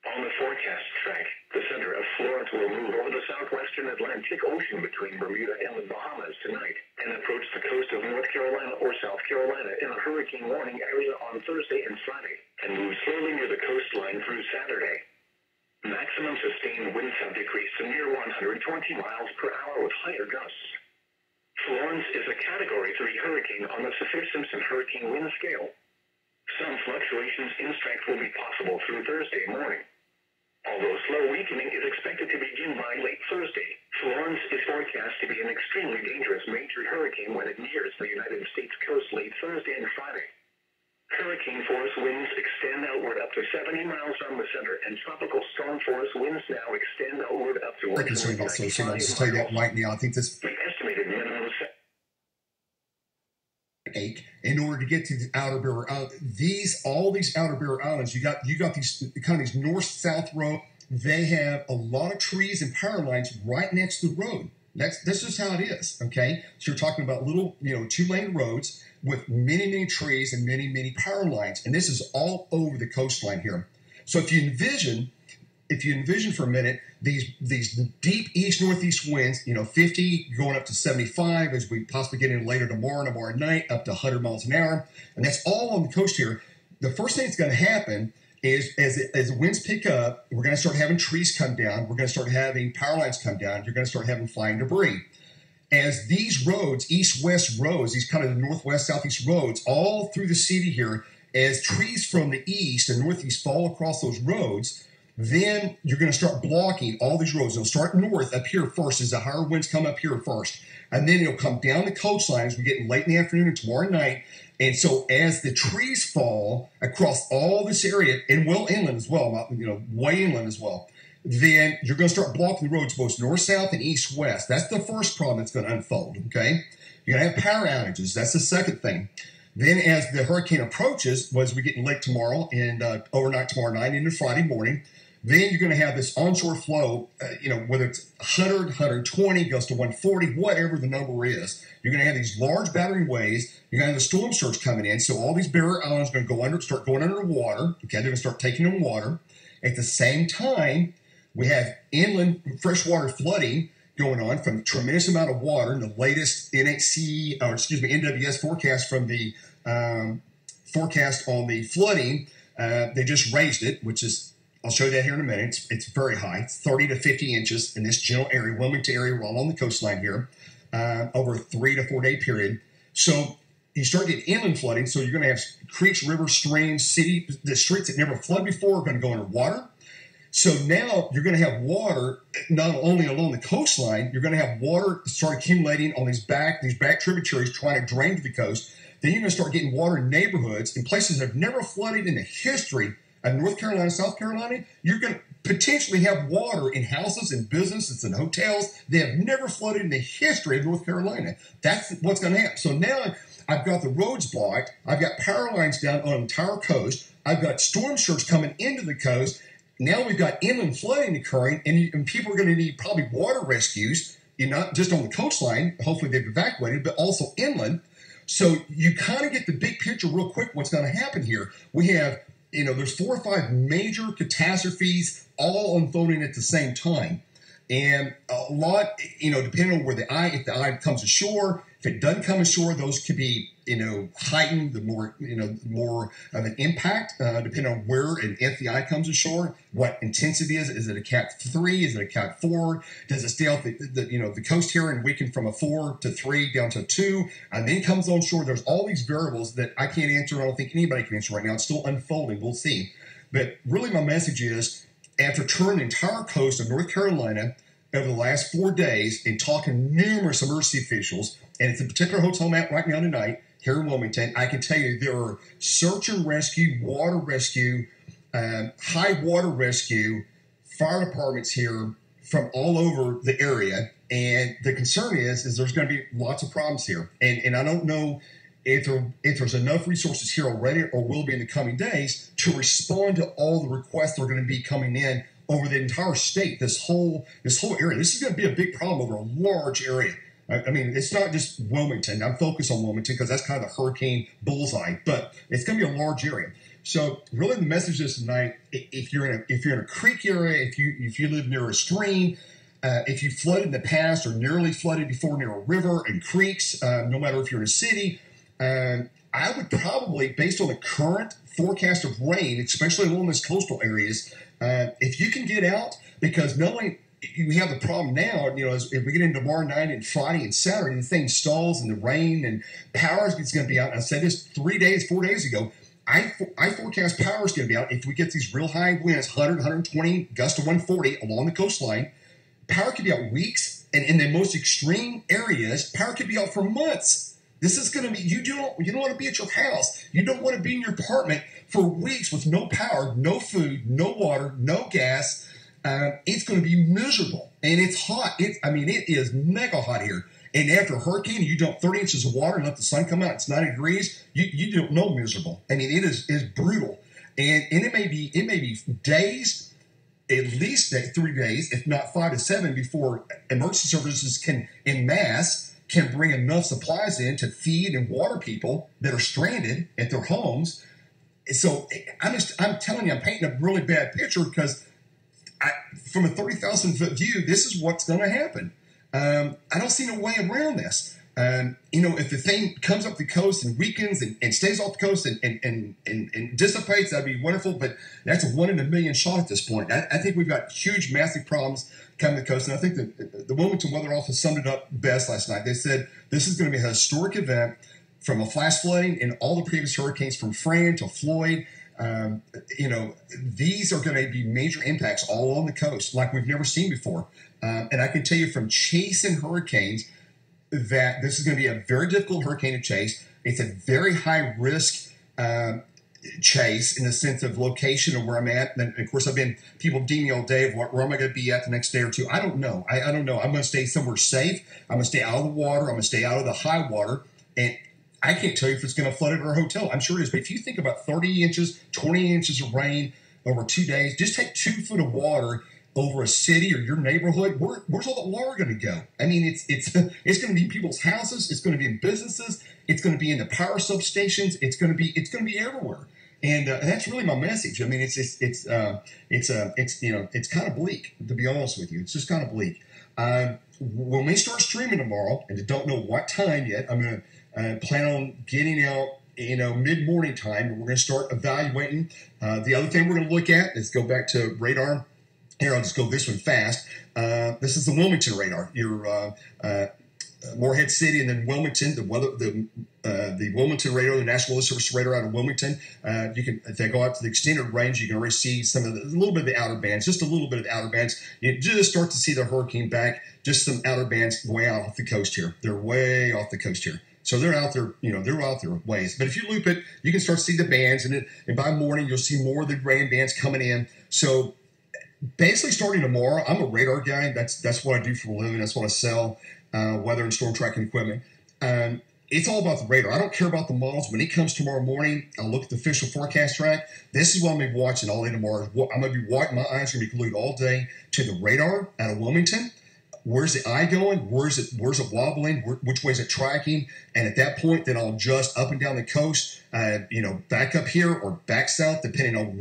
On the forecast track, the center of Florence will move over the southwestern Atlantic Ocean between Bermuda and the Bahamas tonight and approach the coast of North Carolina or South Carolina in a hurricane warning area on Thursday and Friday, and move slowly near the coastline through Saturday. Maximum sustained winds have decreased to near 120 miles per hour with higher gusts. Florence is a Category 3 hurricane on the Saffir-Simpson hurricane wind scale. Some fluctuations in strength will be possible through Thursday morning. Although slow weakening is expected to begin by late Thursday, Florence is forecast to be an extremely dangerous major hurricane when it nears the United States coast late Thursday and Friday. Hurricane force winds extend outward up to 70 miles from the center, and tropical storm force winds now extend outward up to 195 miles. I'll just tell you that right now. I think this. The estimated minimum In order to get to the outer Barrier Island, all these outer Barrier Islands, you got these kind of these north-south road. They have a lot of trees and power lines right next to the road. That's just how it is. Okay, so you're talking about little, 2-lane roads with many trees and many power lines, and this is all over the coastline here. So if you envision for a minute these deep east-northeast winds, 50 going up to 75 as we possibly get in later tomorrow night, up to 100 miles an hour, and that's all on the coast here. The first thing that's going to happen is as the winds pick up, we're going to start having trees come down. We're going to start having power lines come down. You're going to start having flying debris. As these roads, east-west roads, these kind of the northwest-southeast roads, all through the city here, as trees from the east and northeast fall across those roads, then you're going to start blocking all these roads. It'll start north up here first as the higher winds come up here first. And then it'll come down the coastline as we get late in the afternoon and tomorrow night. And so as the trees fall across all this area, and well inland as well, way inland as well, then you're going to start blocking the roads both north-south and east-west. That's the first problem that's going to unfold, okay? You're going to have power outages. That's the second thing. Then as the hurricane approaches, as we get late tomorrow and overnight tomorrow night into Friday morning, then you're going to have this onshore flow, whether it's 100, 120, goes to 140, whatever the number is. You're going to have these large battering waves. You're going to have the storm surge coming in. So all these barrier islands are going to start going under the water. Okay, they're going to start taking in water. At the same time, we have inland freshwater flooding going on from a tremendous amount of water. And the latest NWS forecast from the forecast on the flooding, they just raised it, which is, I'll show you that here in a minute. It's very high. It's 30 to 50 inches in this general area, Wilmington area, all on the coastline here, over a 3 to 4 day period. So you start getting inland flooding. So you're going to have creeks, rivers, streams, the streets that never flooded before are going to go underwater. So now you're going to have water not only along the coastline, you're going to have water start accumulating on these back tributaries trying to drain to the coast. Then you're going to start getting water in neighborhoods in places that have never flooded in the history of North Carolina, South Carolina. You're going to potentially have water in houses and businesses and hotels that have never flooded in the history of North Carolina. That's what's going to happen. So now I've got the roads blocked. I've got power lines down on the entire coast. I've got storm surge coming into the coast. Now we've got inland flooding occurring, and people are going to need probably water rescues, not just on the coastline. Hopefully they've evacuated, but also inland. So you kind of get the big picture real quick what's going to happen here. We have, there's 4 or 5 major catastrophes all unfolding at the same time. And a lot, depending on if the eye comes ashore, if it doesn't come ashore, those could be, heightened, the more of an impact, depending on where and if the eye comes ashore, what intensity is it? Is it a Cat 3? Is it a Cat 4? Does it stay off the coast here and weaken from a 4 to 3 down to 2, and then comes on shore? There's all these variables that I can't answer. I don't think anybody can answer right now. It's still unfolding. We'll see. But really my message is, after touring the entire coast of North Carolina over the last 4 days and talking to numerous emergency officials, and it's a particular hotel I'm at right now tonight here in Wilmington, I can tell you there are search and rescue, water rescue, high water rescue, fire departments here from all over the area. And the concern is there's going to be lots of problems here. And I don't know if there's enough resources here already or will be in the coming days to respond to all the requests that are going to be coming in over the entire state, this whole area. This is going to be a big problem over a large area. I mean, it's not just Wilmington. I'm focused on Wilmington because that's kind of the hurricane bullseye, but it's going to be a large area. So really, the message is tonight: if you're in a creek area, if you live near a stream, if you flooded in the past or nearly flooded before near a river and creeks, no matter if you're in a city, I would probably, based on the current forecast of rain, especially along those coastal areas, if you can get out, because not only we have the problem now, as if we get into tomorrow night and Friday and Saturday, the thing stalls and the rain and power is going to be out. And I said this 4 days ago. I forecast power is going to be out if we get these real high winds, 100, 120, gust to 140 along the coastline. Power could be out weeks, and in the most extreme areas, power could be out for months. This is going to be, you don't want to be at your house. You don't want to be in your apartment for weeks with no power, no food, no water, no gas. It's going to be miserable, and it's hot. It is mega hot here. And after a hurricane, you dump 30 inches of water and let the sun come out. It's 90 degrees. You don't know miserable. I mean, it is brutal, and it may be days, at least 3 days, if not 5 to 7, before emergency services can, en masse, can bring enough supplies in to feed and water people that are stranded at their homes. So I'm telling you, I'm painting a really bad picture because from a 30,000-foot view, this is what's going to happen. I don't see no way around this. If the thing comes up the coast and weakens and stays off the coast and dissipates, that'd be wonderful. But that's a 1 in a million shot at this point. I think we've got huge, massive problems coming to the coast. And I think that the Wilmington Weather Office summed it up best last night. They said this is going to be a historic event from a flash flooding in all the previous hurricanes from Fran to Floyd. These are going to be major impacts all along the coast like we've never seen before. And I can tell you from chasing hurricanes that this is going to be a very difficult hurricane to chase. It's a very high risk chase in the sense of location of where I'm at. And of course, people deem me all day of where am I going to be at the next day or two. I don't know. I don't know. I'm going to stay somewhere safe. I'm going to stay out of the water. I'm going to stay out of the high water. And I can't tell you if it's going to flood at our hotel. I'm sure it is. But if you think about 30 inches, 20 inches of rain over 2 days, just take 2 foot of water over a city or your neighborhood. Where's all the water going to go? I mean, it's going to be in people's houses. It's going to be in businesses. It's going to be in the power substations. It's going to be everywhere. And that's really my message. I mean, it's kind of bleak, to be honest with you. It's just kind of bleak. When we start streaming tomorrow, and I don't know what time yet, I'm going to plan on getting out, mid-morning time. We're going to start evaluating. The other thing we're going to look at is go back to radar. Here, I'll just go this one fast. This is the Wilmington radar. Your Morehead City, and then Wilmington, the Wilmington radar, the National Weather Service radar out of Wilmington. If they go out to the extended range, you can already see a little bit of the outer bands, just a little bit of the outer bands. You just start to see the hurricane back, just some outer bands way out off the coast here. They're way off the coast here. So they're out there, they're out there ways. But if you loop it, you can start to see the bands, and by morning, you'll see more of the rain bands coming in. So basically, starting tomorrow, I'm a radar guy. That's what I do for a living. That's what I sell, weather and storm tracking equipment. It's all about the radar. I don't care about the models. When it comes tomorrow morning, I'll look at the official forecast track. This is what I'm going to be watching all day tomorrow. I'm going to be watching. My eyes are going to be glued all day to the radar out of Wilmington. Where's the eye going? Where's it wobbling? Which way is it tracking? And at that point, then I'll adjust up and down the coast, back up here or back south, depending on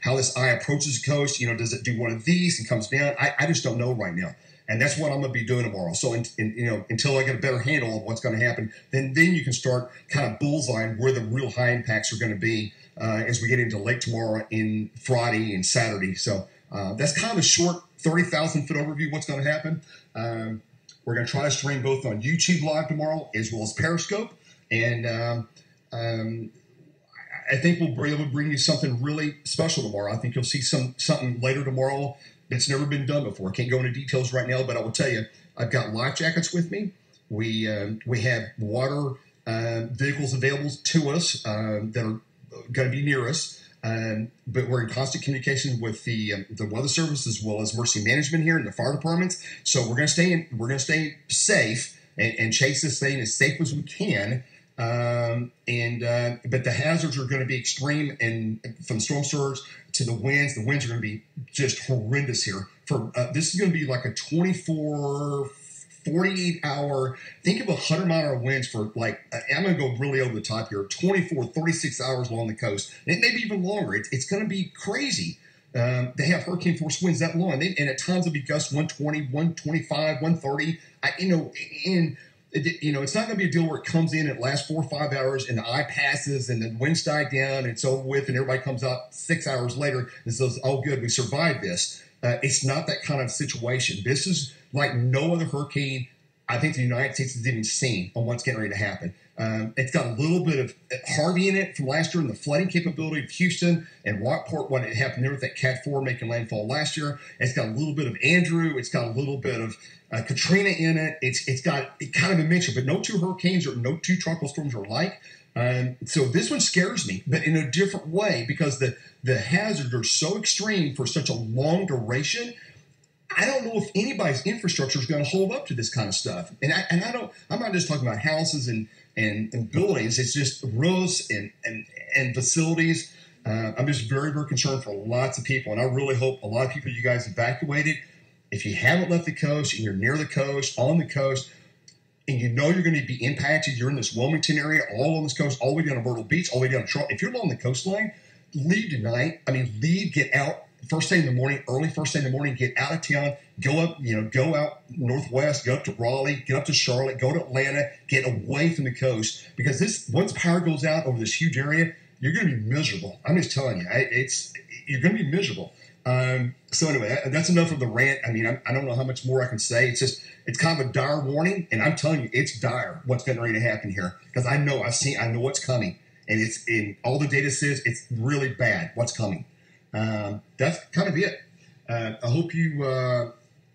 how this eye approaches the coast. Does it do one of these and comes down? I just don't know right now. And that's what I'm going to be doing tomorrow. So, until I get a better handle of what's going to happen, then you can start kind of bullseyeing where the real high impacts are going to be as we get into late tomorrow, in Friday and Saturday. So that's kind of a short 30,000-foot overview of what's going to happen. We're going to try to stream both on YouTube Live tomorrow as well as Periscope. And I think we'll be able to bring you something really special tomorrow. I think you'll see something later tomorrow that's never been done before. I can't go into details right now, but I will tell you, I've got life jackets with me. We have water vehicles available to us that are going to be near us. But we're in constant communication with the Weather Service as well as Emergency Management here and the fire departments. So we're going to stay safe and chase this thing as safe as we can. But the hazards are going to be extreme, and from storm surge to the winds are going to be just horrendous here. This is going to be like a 24, 48-hour, think of 100-mile winds for like, I'm going to go really over the top here, 24, 36 hours along the coast. And it may be even longer. It's going to be crazy. They have hurricane force winds that long. And at times it'll be gusts 120, 125, 130. It's not going to be a deal where it comes in, it lasts 4 or 5 hours, and the eye passes, and the winds die down, and it's over with, and everybody comes out 6 hours later and says, oh, good, we survived this. It's not that kind of situation. This is like no other hurricane I think the United States has even seen on what's getting ready to happen. It's got a little bit of Harvey in it from last year and the flooding capability of Houston and Rockport, what it happened there with that Cat 4 making landfall last year. It's got a little bit of Andrew. It's got a little bit of Katrina in it. It's got kind of a mixture, but no two hurricanes or no two tropical storms are alike. So this one scares me, but in a different way, because the hazards are so extreme for such a long duration. I don't know if anybody's infrastructure is going to hold up to this kind of stuff. And I'm not just talking about houses and buildings. It's just roads and facilities. I'm just very, very concerned for lots of people. And I really hope a lot of people, you guys evacuated. If you haven't left the coast and you're near the coast, on the coast, and you know you're going to be impacted, you're in this Wilmington area, all on this coast, all the way down to Myrtle Beach, all the way down to Charlotte. If you're along the coastline, leave tonight. Leave, get out. First thing in the morning, early first thing in the morning, get out of town, go out northwest, go up to Raleigh, get up to Charlotte, go to Atlanta, get away from the coast, because once power goes out over this huge area, you're going to be miserable. I'm just telling you, you're going to be miserable. So anyway, that's enough of the rant. I don't know how much more I can say. It's kind of a dire warning, and I'm telling you, it's dire what's getting ready to happen here, because I know what's coming, and it's in all the data says it's really bad what's coming. That's kind of it. I hope you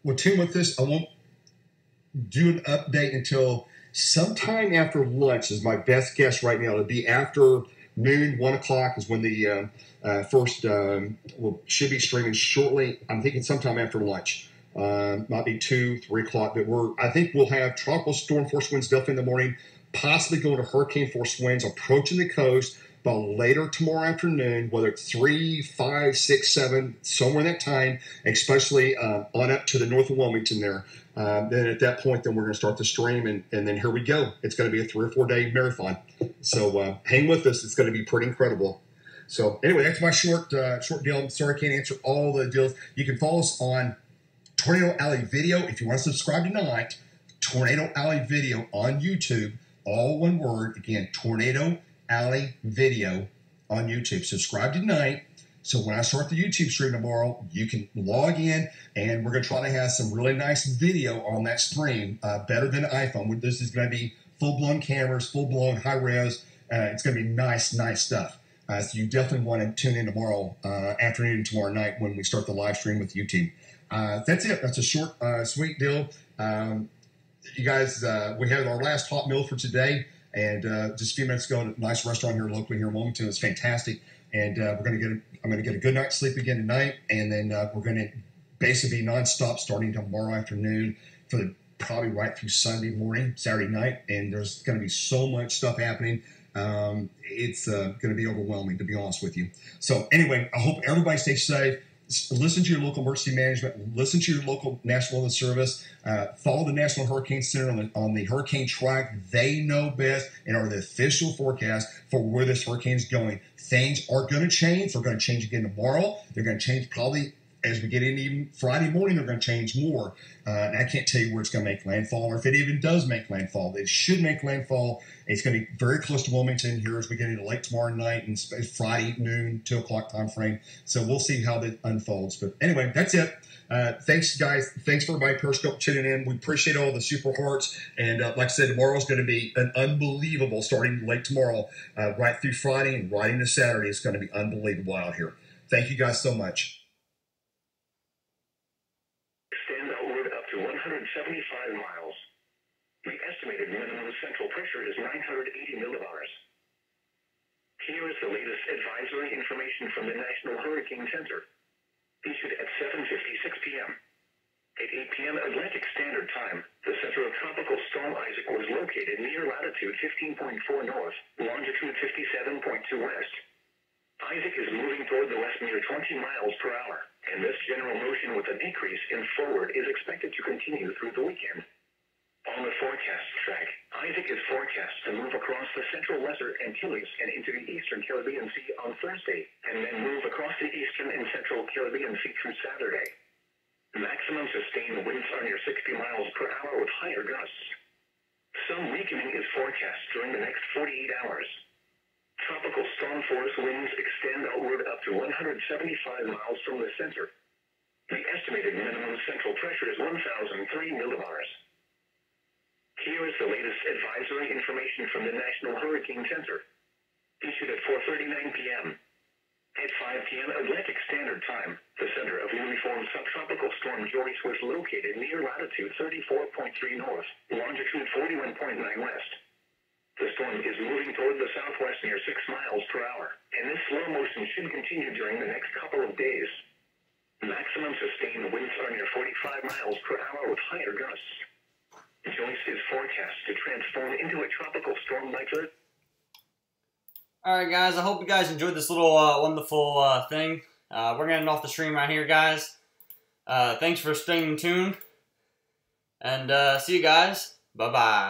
will tune with this. I won't do an update until sometime after lunch is my best guess right now. It'll be after noon, 1 o'clock is when the first should be streaming shortly. I'm thinking sometime after lunch. Might be 2, 3 o'clock, but I think we'll have tropical storm force winds definitely in the morning, possibly going to hurricane force winds approaching the coast. But later tomorrow afternoon, whether it's 3, 5, 6, 7, somewhere in that time, especially on up to the north of Wilmington there, then at that point, then we're going to start the stream, and then here we go. It's going to be a 3 or 4 day marathon. So hang with us. It's going to be pretty incredible. So anyway, that's my short deal. I'm sorry I can't answer all the deals. You can follow us on Tornado Alley Video. If you want to subscribe tonight, Tornado Alley Video on YouTube, all one word. Again, Tornado Alley Video on YouTube. Subscribe tonight, so when I start the YouTube stream tomorrow, you can log in, and we're going to try to have some really nice video on that stream, better than iPhone. This is going to be full-blown cameras, full-blown high-res. It's going to be nice stuff. So you definitely want to tune in tomorrow afternoon and tomorrow night when we start the live stream with YouTube. That's it. That's a short, sweet deal. You guys, we have our last hot meal for today. And just a few minutes ago, a nice restaurant here locally here in Wilmington. It's fantastic. And I'm going to get a good night's sleep again tonight. And then we're going to basically be nonstop starting tomorrow afternoon for probably right through Sunday morning, Saturday night. And there's going to be so much stuff happening. It's going to be overwhelming, to be honest with you. So anyway, I hope everybody stays safe. Listen to your local emergency management. Listen to your local National Weather Service. Follow the National Hurricane Center on the hurricane track. They know best and are the official forecast for where this hurricane is going. Things are going to change. They're going to change again tomorrow. They're going to change probably as we get into even Friday morning. They're going to change more. And I can't tell you where it's going to make landfall, or if it even does make landfall. It should make landfall. It's going to be very close to Wilmington here as we get into late tomorrow night and Friday noon, 2 o'clock time frame. So we'll see how that unfolds. But anyway, that's it. Thanks, guys. Thanks for everybody Periscope tuning in. We appreciate all the super hearts. And like I said, tomorrow's going to be an unbelievable, starting late tomorrow, right through Friday and right into Saturday. It's going to be unbelievable out here. Thank you guys so much. Extend outward up to 175 miles. The estimated minimum central pressure is 980 millibars. Here is the latest advisory information from the National Hurricane Center, issued at 7:56 p.m. At 8 p.m. Atlantic Standard Time, the center of Tropical Storm Isaac was located near latitude 15.4 north, longitude 57.2 west. Isaac is moving toward the west near 20 miles per hour, and this general motion with a decrease in forward is expected to continue through the weekend. On the forecast track, Isaac is forecast to move across the central Lesser Antilles and into the eastern Caribbean Sea on Thursday, and then move across the eastern and central Caribbean Sea through Saturday. Maximum sustained winds are near 60 miles per hour with higher gusts. Some weakening is forecast during the next 48 hours. Tropical storm force winds extend outward up to 175 miles from the center. The estimated minimum central pressure is 1,003 millibars. Here is the latest advisory information from the National Hurricane Center, issued at 4:39 p.m. At 5 p.m. Atlantic Standard Time, the center of newly formed subtropical storm Joyce was located near latitude 34.3 north, longitude 41.9 west. The storm is moving toward the southwest near 6 miles per hour, and this slow motion should continue during the next couple of days. Maximum sustained winds are near 45 miles per hour with higher gusts. Joyce is forecast to transform into a tropical storm by Thursday. Alright guys, I hope you guys enjoyed this little wonderful thing. We're getting off the stream right here, guys. Thanks for staying tuned. And see you guys. Bye-bye.